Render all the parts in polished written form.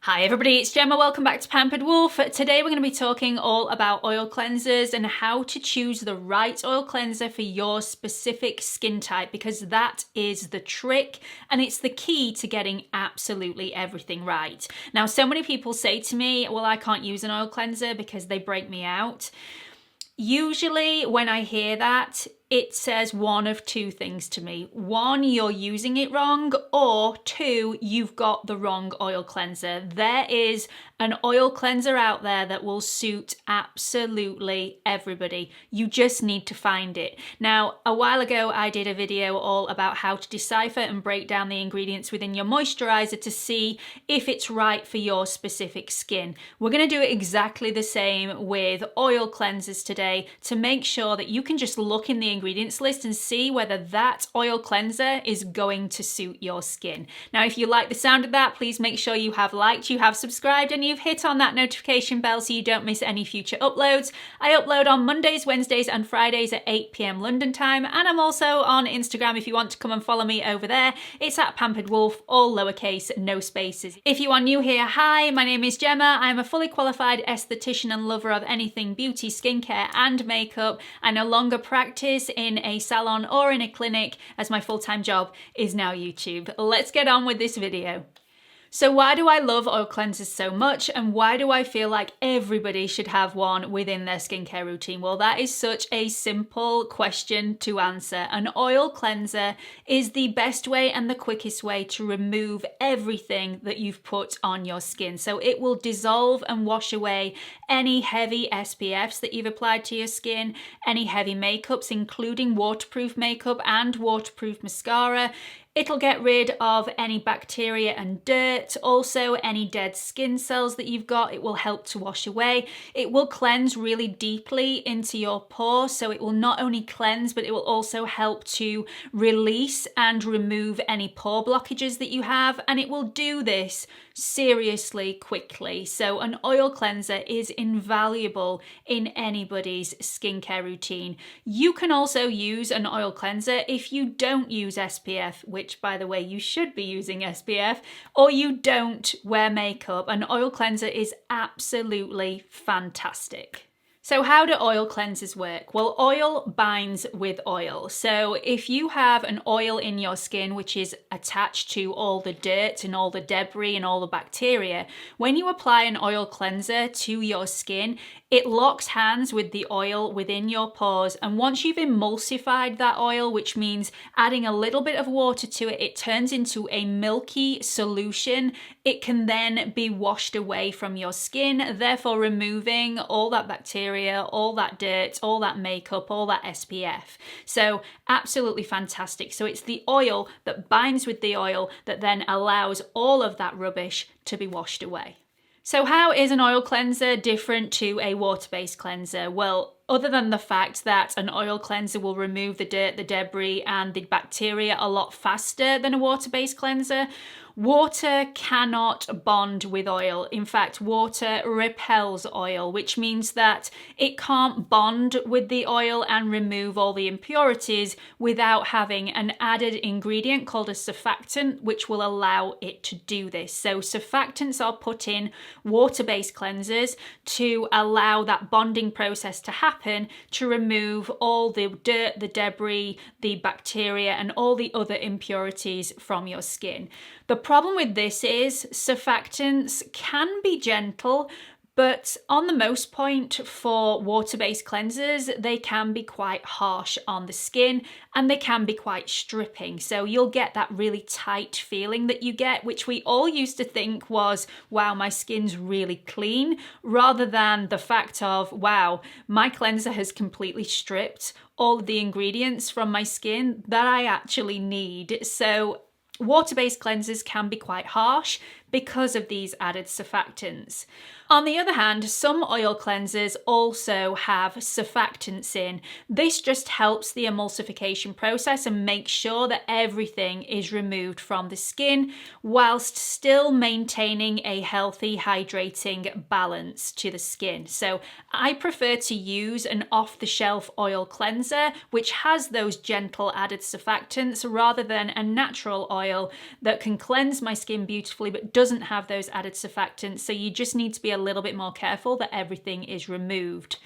Hi everybody, it's Gemma. Welcome back to Pampered Wolf. Today we're going to be talking all about oil cleansers and how to choose the right oil cleanser for your specific skin type, because that is the trick and it's the key to getting absolutely everything right. Now, so many people say to me, well, I can't use an oil cleanser because they break me out. Usually when I hear that, it says one of two things to me. One, you're using it wrong, or two, you've got the wrong oil cleanser. There is an oil cleanser out there that will suit absolutely everybody. You just need to find it. Now, a while ago, I did a video all about how to decipher and break down the ingredients within your moisturizer to see if it's right for your specific skin. We're going to do it exactly the same with oil cleansers today to make sure that you can just look in the ingredients list and see whether that oil cleanser is going to suit your skin. Now, if you like the sound of that, please make sure you have liked, you have subscribed, and you've hit on that notification bell so you don't miss any future uploads. I upload on Mondays, Wednesdays, and Fridays at 8 p.m. London time, and I'm also on Instagram if you want to come and follow me over there. It's at Pampered Wolf, all lowercase, no spaces. If you are new here, hi, my name is Gemma. I'm a fully qualified esthetician and lover of anything beauty, skincare, and makeup. I no longer practice in a salon or in a clinic, as my full-time job is now YouTube. Let's get on with this video. So why do I love oil cleansers so much, and why do I feel like everybody should have one within their skincare routine? Well, that is such a simple question to answer. An oil cleanser is the best way and the quickest way to remove everything that you've put on your skin. So it will dissolve and wash away any heavy SPFs that you've applied to your skin, any heavy makeups, including waterproof makeup and waterproof mascara. It'll get rid of any bacteria and dirt, also any dead skin cells that you've got. It will help to wash away. It will cleanse really deeply into your pores, so it will not only cleanse, but it will also help to release and remove any pore blockages that you have, and it will do this seriously quickly. So an oil cleanser is invaluable in anybody's skincare routine. You can also use an oil cleanser if you don't use SPF, which by the way, you should be using SPF, or you don't wear makeup. An oil cleanser is absolutely fantastic. So how do oil cleansers work? Well, oil binds with oil. So if you have an oil in your skin which is attached to all the dirt and all the debris and all the bacteria, when you apply an oil cleanser to your skin, it locks hands with the oil within your pores, and once you've emulsified that oil, which means adding a little bit of water to it, it turns into a milky solution. It can then be washed away from your skin, therefore removing all that bacteria, all that dirt, all that makeup, all that SPF. So absolutely fantastic. So it's the oil that binds with the oil that then allows all of that rubbish to be washed away. So how is an oil cleanser different to a water-based cleanser? Well, other than the fact that an oil cleanser will remove the dirt, the debris, and the bacteria a lot faster than a water-based cleanser, water cannot bond with oil. In fact, water repels oil, which means that it can't bond with the oil and remove all the impurities without having an added ingredient called a surfactant, which will allow it to do this. So surfactants are put in water-based cleansers to allow that bonding process to happen, to remove all the dirt, the debris, the bacteria, and all the other impurities from your skin. The problem with this is surfactants can be gentle, but on the most point for water-based cleansers, they can be quite harsh on the skin and they can be quite stripping. So you'll get that really tight feeling that you get, which we all used to think was, wow, my skin's really clean, rather than the fact of, wow, my cleanser has completely stripped all of the ingredients from my skin that I actually need. So water-based cleansers can be quite harsh because of these added surfactants. On the other hand, some oil cleansers also have surfactants in. This just helps the emulsification process and makes sure that everything is removed from the skin whilst still maintaining a healthy, hydrating balance to the skin. So I prefer to use an off-the-shelf oil cleanser which has those gentle added surfactants rather than a natural oil oil that can cleanse my skin beautifully but doesn't have those added surfactants. So you just need to be a little bit more careful that everything is removed.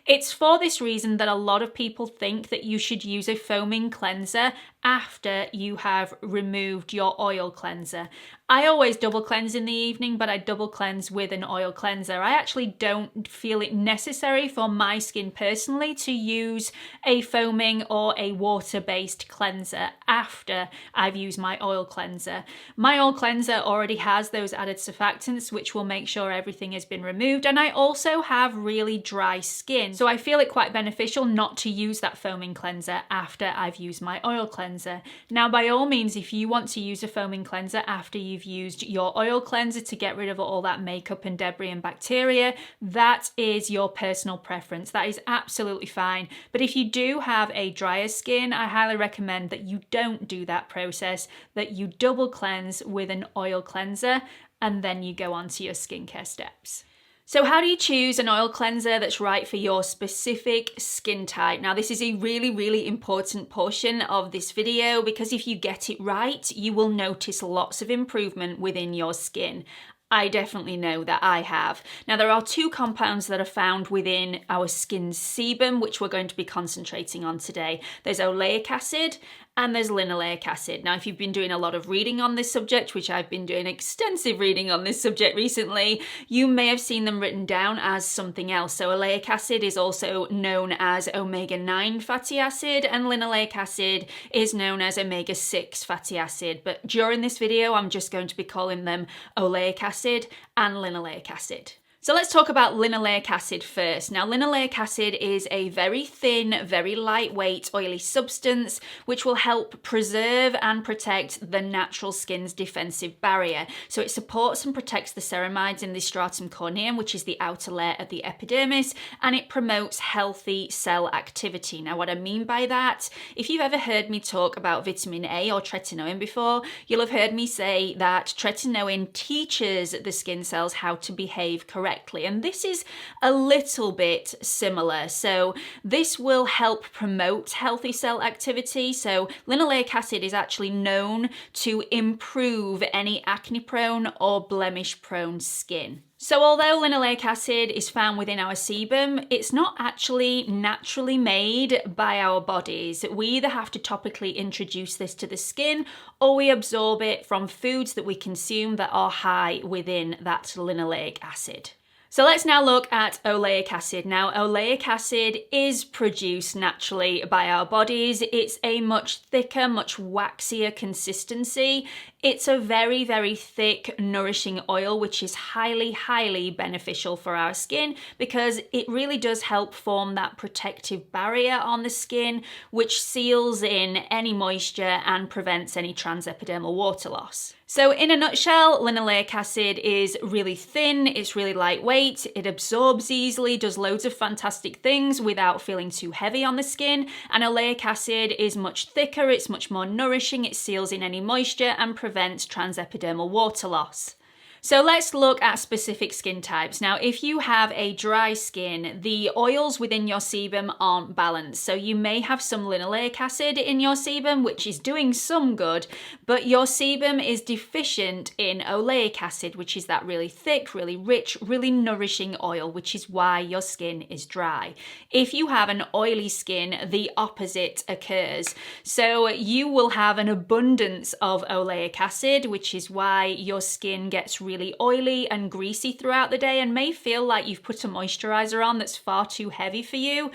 It's for this reason that a lot of people think that you should use a foaming cleanser after you have removed your oil cleanser. I always double cleanse in the evening, but I double cleanse with an oil cleanser. I actually don't feel it necessary for my skin personally to use a foaming or a water-based cleanser after I've used my oil cleanser. My oil cleanser already has those added surfactants, which will make sure everything has been removed. And I also have really dry skin, so I feel it quite beneficial not to use that foaming cleanser after I've used my oil cleanser. Now, by all means, if you want to use a foaming cleanser after you've used your oil cleanser to get rid of all that makeup and debris and bacteria, that is your personal preference. That is absolutely fine. But if you do have a drier skin, I highly recommend that you don't do that process, that you double cleanse with an oil cleanser and then you go on to your skincare steps. So how do you choose an oil cleanser that's right for your specific skin type? Now, this is a really, really important portion of this video because if you get it right, you will notice lots of improvement within your skin. I definitely know that I have. Now, there are two compounds that are found within our skin's sebum, which we're going to be concentrating on today. There's oleic acid and there's linoleic acid. Now, if you've been doing a lot of reading on this subject, which I've been doing extensive reading on this subject recently, you may have seen them written down as something else. So oleic acid is also known as omega-9 fatty acid and linoleic acid is known as omega-6 fatty acid. But during this video, I'm just going to be calling them oleic acid and linoleic acid. So let's talk about linoleic acid first. Now, linoleic acid is a very thin, very lightweight, oily substance which will help preserve and protect the natural skin's defensive barrier. So it supports and protects the ceramides in the stratum corneum, which is the outer layer of the epidermis, and it promotes healthy cell activity. Now, what I mean by that, if you've ever heard me talk about vitamin A or tretinoin before, you'll have heard me say that tretinoin teaches the skin cells how to behave correctly. And this is a little bit similar. So this will help promote healthy cell activity. So linoleic acid is actually known to improve any acne-prone or blemish-prone skin. So although linoleic acid is found within our sebum, it's not actually naturally made by our bodies. We either have to topically introduce this to the skin or we absorb it from foods that we consume that are high within that linoleic acid. So let's now look at oleic acid. Now, oleic acid is produced naturally by our bodies. It's a much thicker, much waxier consistency. It's a very, very thick, nourishing oil, which is highly, highly beneficial for our skin because it really does help form that protective barrier on the skin, which seals in any moisture and prevents any transepidermal water loss. So in a nutshell, linoleic acid is really thin, it's really lightweight, it absorbs easily, does loads of fantastic things without feeling too heavy on the skin, and oleic acid is much thicker, it's much more nourishing, it seals in any moisture and prevents transepidermal water loss. So let's look at specific skin types. Now, if you have a dry skin, the oils within your sebum aren't balanced. So you may have some linoleic acid in your sebum, which is doing some good, but your sebum is deficient in oleic acid, which is that really thick, really rich, really nourishing oil, which is why your skin is dry. If you have an oily skin, the opposite occurs. So you will have an abundance of oleic acid, which is why your skin gets really oily and greasy throughout the day and may feel like you've put a moisturizer on that's far too heavy for you,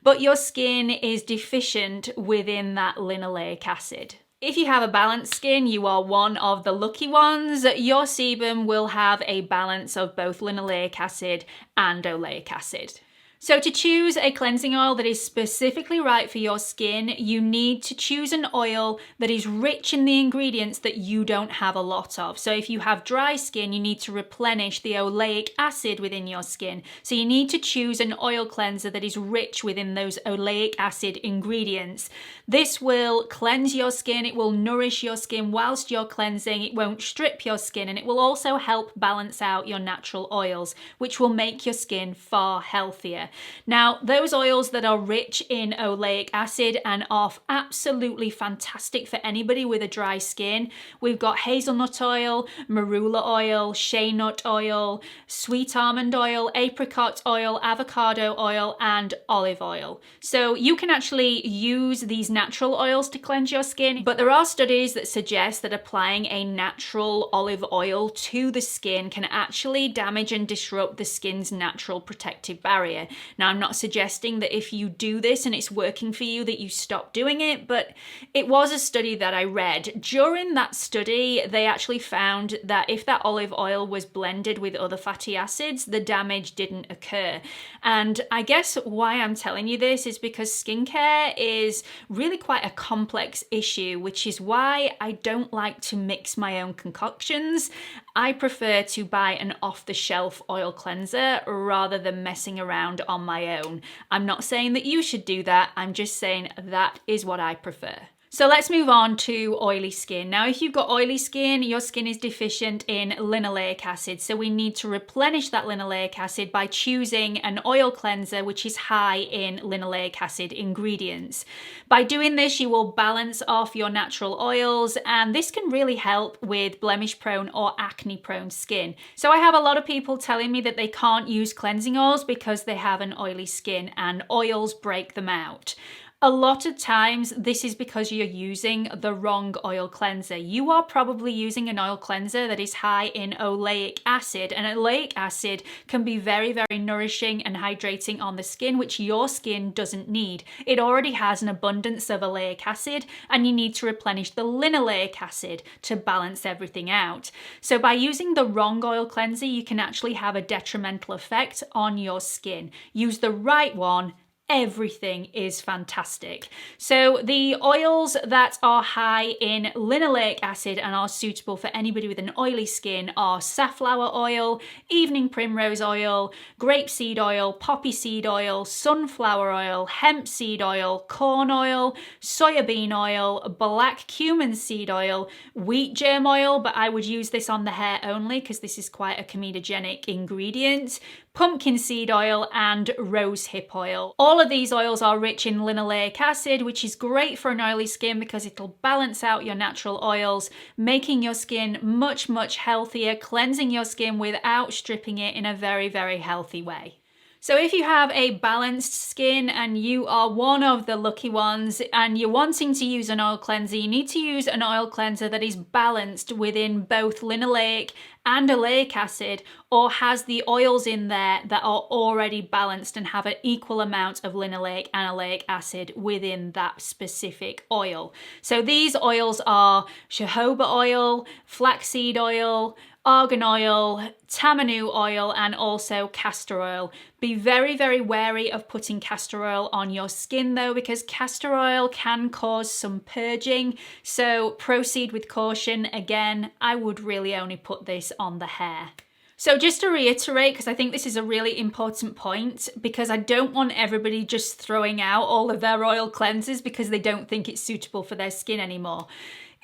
but your skin is deficient within that linoleic acid. If you have a balanced skin, you are one of the lucky ones. Your sebum will have a balance of both linoleic acid and oleic acid. So to choose a cleansing oil that is specifically right for your skin, you need to choose an oil that is rich in the ingredients that you don't have a lot of. So if you have dry skin, you need to replenish the oleic acid within your skin. So you need to choose an oil cleanser that is rich within those oleic acid ingredients. This will cleanse your skin, it will nourish your skin whilst you're cleansing, it won't strip your skin, and it will also help balance out your natural oils, which will make your skin far healthier. Now, those oils that are rich in oleic acid and are absolutely fantastic for anybody with a dry skin. We've got hazelnut oil, marula oil, shea nut oil, sweet almond oil, apricot oil, avocado oil, and olive oil. So you can actually use these natural oils to cleanse your skin, but there are studies that suggest that applying a natural olive oil to the skin can actually damage and disrupt the skin's natural protective barrier. Now, I'm not suggesting that if you do this and it's working for you that you stop doing it, but it was a study that I read. During that study, they actually found that if that olive oil was blended with other fatty acids, the damage didn't occur. And I guess why I'm telling you this is because skincare is really quite a complex issue, which is why I don't like to mix my own concoctions. I prefer to buy an off-the-shelf oil cleanser rather than messing around on my own. I'm not saying that you should do that, I'm just saying that is what I prefer. So let's move on to oily skin. Now, if you've got oily skin, your skin is deficient in linoleic acid. So we need to replenish that linoleic acid by choosing an oil cleanser which is high in linoleic acid ingredients. By doing this, you will balance off your natural oils, and this can really help with blemish-prone or acne-prone skin. So I have a lot of people telling me that they can't use cleansing oils because they have an oily skin and oils break them out. A lot of times this is because you're using the wrong oil cleanser. You are probably using an oil cleanser that is high in oleic acid, and oleic acid can be very, very nourishing and hydrating on the skin, which your skin doesn't need. It already has an abundance of oleic acid, and you need to replenish the linoleic acid to balance everything out. So by using the wrong oil cleanser, you can actually have a detrimental effect on your skin. Use the right one. Everything is fantastic. So the oils that are high in linoleic acid and are suitable for anybody with an oily skin are Safflower Oil, Evening Primrose Oil, Grapeseed Oil, Poppy Seed Oil, Sunflower Oil, Hemp Seed Oil, Corn Oil, Soya Bean Oil, Black Cumin Seed Oil, Wheat Germ Oil, but I would use this on the hair only because this is quite a comedogenic ingredient, Pumpkin Seed Oil, and Rosehip Oil. All of these oils are rich in linoleic acid, which is great for an oily skin because it'll balance out your natural oils, making your skin much, much healthier, cleansing your skin without stripping it in a very, very healthy way. So if you have a balanced skin and you are one of the lucky ones and you're wanting to use an oil cleanser, you need to use an oil cleanser that is balanced within both linoleic and oleic acid, or has the oils in there that are already balanced and have an equal amount of linoleic and oleic acid within that specific oil. So these oils are jojoba oil, flaxseed oil, argan oil, tamanu oil, and also castor oil. Be very, very wary of putting castor oil on your skin though, because castor oil can cause some purging. So proceed with caution. Again, I would really only put this on the hair. So just to reiterate, because I think this is a really important point, because I don't want everybody just throwing out all of their oil cleansers because they don't think it's suitable for their skin anymore.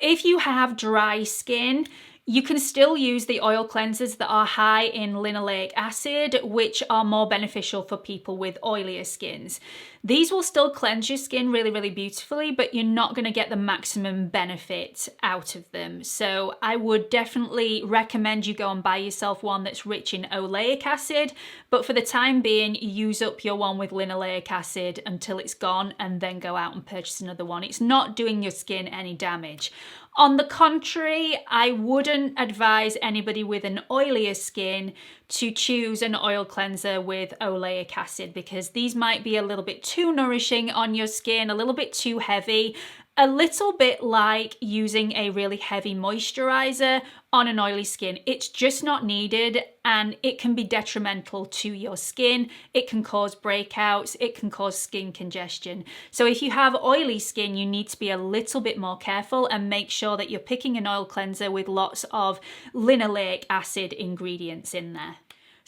If you have dry skin, you can still use the oil cleansers that are high in linoleic acid, which are more beneficial for people with oilier skins. These will still cleanse your skin really, really beautifully, but you're not going to get the maximum benefit out of them. So I would definitely recommend you go and buy yourself one that's rich in oleic acid, but for the time being, use up your one with linoleic acid until it's gone and then go out and purchase another one. It's not doing your skin any damage. On the contrary, I wouldn't advise anybody with an oilier skin to choose an oil cleanser with oleic acid because these might be a little bit too nourishing on your skin, a little bit too heavy, a little bit like using a really heavy moisturizer on an oily skin. It's just not needed and it can be detrimental to your skin. It can cause breakouts, it can cause skin congestion. So if you have oily skin, you need to be a little bit more careful and make sure that you're picking an oil cleanser with lots of linoleic acid ingredients in there.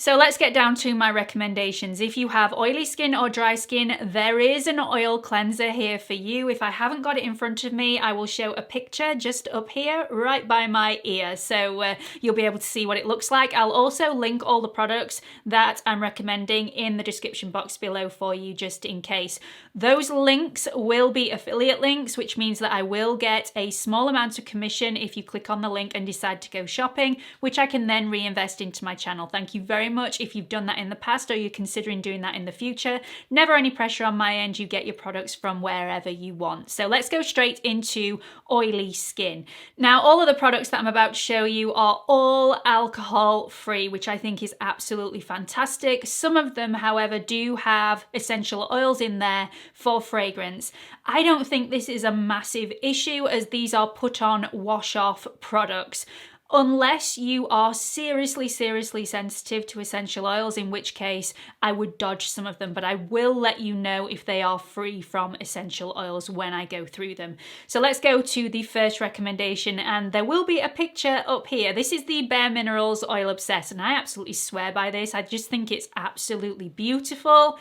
So let's get down to my recommendations. If you have oily skin or dry skin, there is an oil cleanser here for you. If I haven't got it in front of me, I will show a picture just up here, right by my ear. So you'll be able to see what it looks like. I'll also link all the products that I'm recommending in the description box below for you, just in case. Those links will be affiliate links, which means that I will get a small amount of commission if you click on the link and decide to go shopping, which I can then reinvest into my channel. Thank you very much if you've done that in the past or you're considering doing that in the future. Never any pressure on my end. You get your products from wherever you want. So let's go straight into oily skin. Now, all of the products that I'm about to show you are all alcohol free, which I think is absolutely fantastic. Some of them, however, do have essential oils in there for fragrance. I don't think this is a massive issue, as these are put on wash off products. Unless you are seriously sensitive to essential oils, in which case I would dodge some of them, but I will let you know if they are free from essential oils when I go through them. So let's go to the first recommendation, and there will be a picture up here. This is the Bare Minerals Oil Obsessed, and I absolutely swear by this. I just think it's absolutely beautiful.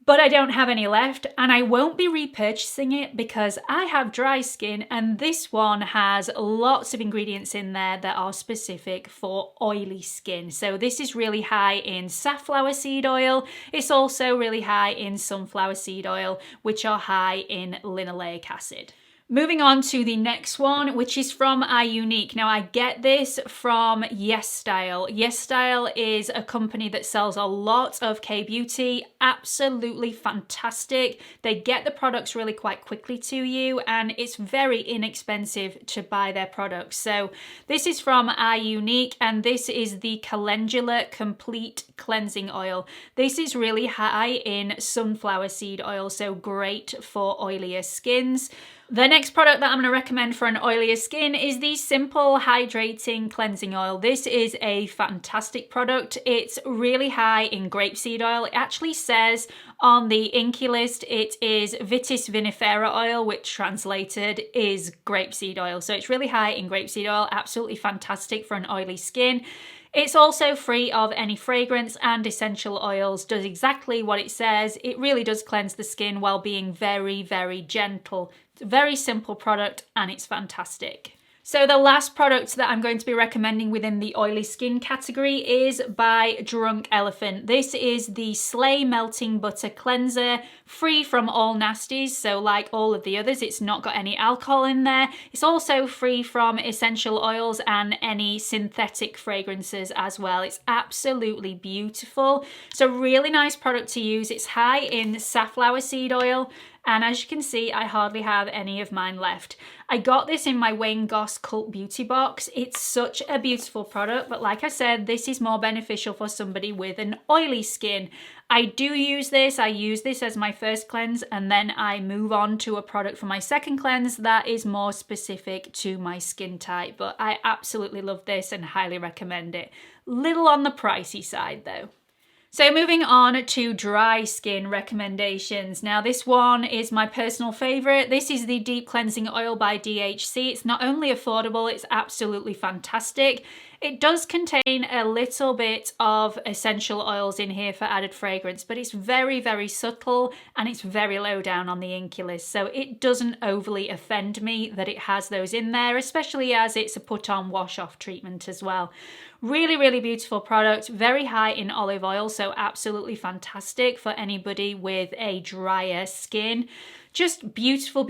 But I don't have any left, and I won't be repurchasing it because I have dry skin, and this one has lots of ingredients in there that are specific for oily skin. So this is really high in safflower seed oil. It's also really high in sunflower seed oil, which are high in linoleic acid. Moving on to the next one, which is from iUnique. Now, I get this from YesStyle. YesStyle is a company that sells a lot of K-beauty. Absolutely fantastic. They get the products really quite quickly to you, and it's very inexpensive to buy their products. So this is from iUnique, and this is the Calendula Complete Cleansing Oil. This is really high in sunflower seed oil, so great for oilier skins. The next product that I'm going to recommend for an oilier skin is the Simple Hydrating Cleansing Oil. This is a fantastic product. It's really high in grapeseed oil. It actually says on the INCI list it is Vitis vinifera oil, which translated is grapeseed oil. So it's really high in grapeseed oil. Absolutely fantastic for an oily skin. It's also free of any fragrance and essential oils, does exactly what it says. It really does cleanse the skin while being very gentle. It's a very simple product, and it's fantastic. So the last product that I'm going to be recommending within the oily skin category is by Drunk Elephant. This is the Slay Melting Butter Cleanser, free from all nasties. So like all of the others, it's not got any alcohol in there. It's also free from essential oils and any synthetic fragrances as well. It's absolutely beautiful. It's a really nice product to use. It's high in safflower seed oil, and as you can see, I hardly have any of mine left. I got this in my Wayne Goss Cult Beauty box. It's such a beautiful product, but like I said, this is more beneficial for somebody with an oily skin. I do use this. I use this as my first cleanse, and then I move on to a product for my second cleanse that is more specific to my skin type. But I absolutely love this and highly recommend it. Little on the pricey side though. So moving on to dry skin recommendations. Now this one is my personal favorite. This is the Deep Cleansing Oil by DHC. It's not only affordable, it's absolutely fantastic. It does contain a little bit of essential oils in here for added fragrance, but it's very subtle, and it's very low down on the INCI list. So it doesn't overly offend me that it has those in there, especially as it's a put-on wash-off treatment as well. Really beautiful product, very high in olive oil, so absolutely fantastic for anybody with a drier skin. Just beautiful.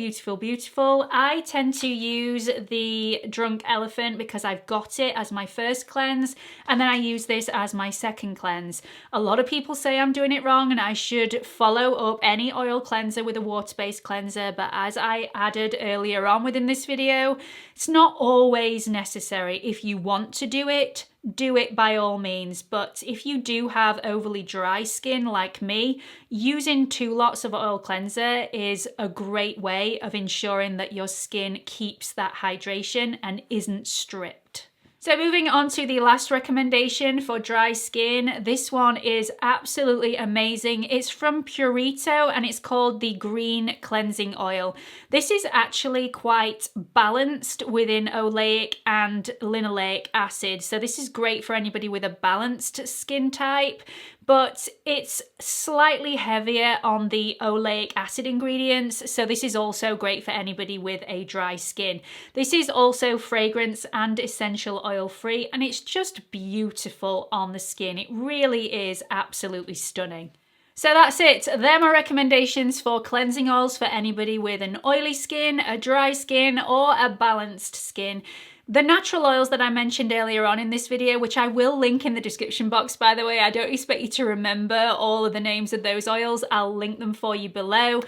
I tend to use the Drunk Elephant because I've got it as my first cleanse, and then I use this as my second cleanse. A lot of people say I'm doing it wrong and I should follow up any oil cleanser with a water-based cleanser, but as I added earlier on within this video, it's not always necessary. If you want to do it by all means, but if you do have overly dry skin like me, using 2 lots of oil cleanser is a great way of ensuring that your skin keeps that hydration and isn't stripped. So moving on to the last recommendation for dry skin. This one is absolutely amazing. It's from Purito and it's called the Green Cleansing Oil. This is actually quite balanced within oleic and linoleic acid. So this is great for anybody with a balanced skin type, but it's slightly heavier on the oleic acid ingredients. So this is also great for anybody with a dry skin. This is also fragrance and essential oil free, and it's just beautiful on the skin. It really is absolutely stunning. So that's it. They're my recommendations for cleansing oils for anybody with an oily skin, a dry skin, or a balanced skin. The natural oils that I mentioned earlier on in this video, which I will link in the description box, by the way, I don't expect you to remember all of the names of those oils. I'll link them for you below.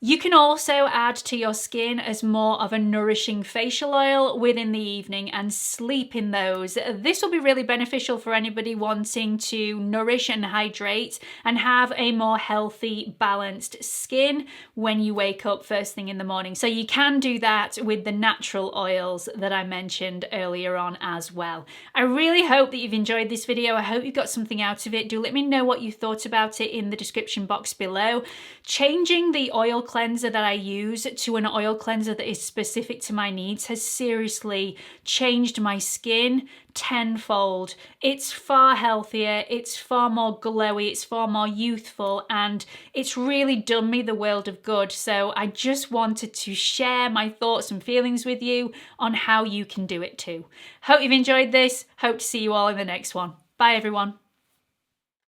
You can also add to your skin as more of a nourishing facial oil within the evening and sleep in those. This will be really beneficial for anybody wanting to nourish and hydrate and have a more healthy, balanced skin when you wake up first thing in the morning. So you can do that with the natural oils that I mentioned earlier on as well. I really hope that you've enjoyed this video. I hope you got something out of it. Do let me know what you thought about it in the description box below. Changing the oil cleanser that I use to an oil cleanser that is specific to my needs has seriously changed my skin tenfold. It's far healthier, it's far more glowy, it's far more youthful, and it's really done me the world of good. So I just wanted to share my thoughts and feelings with you on how you can do it too. Hope you've enjoyed this. Hope to see you all in the next one. Bye everyone.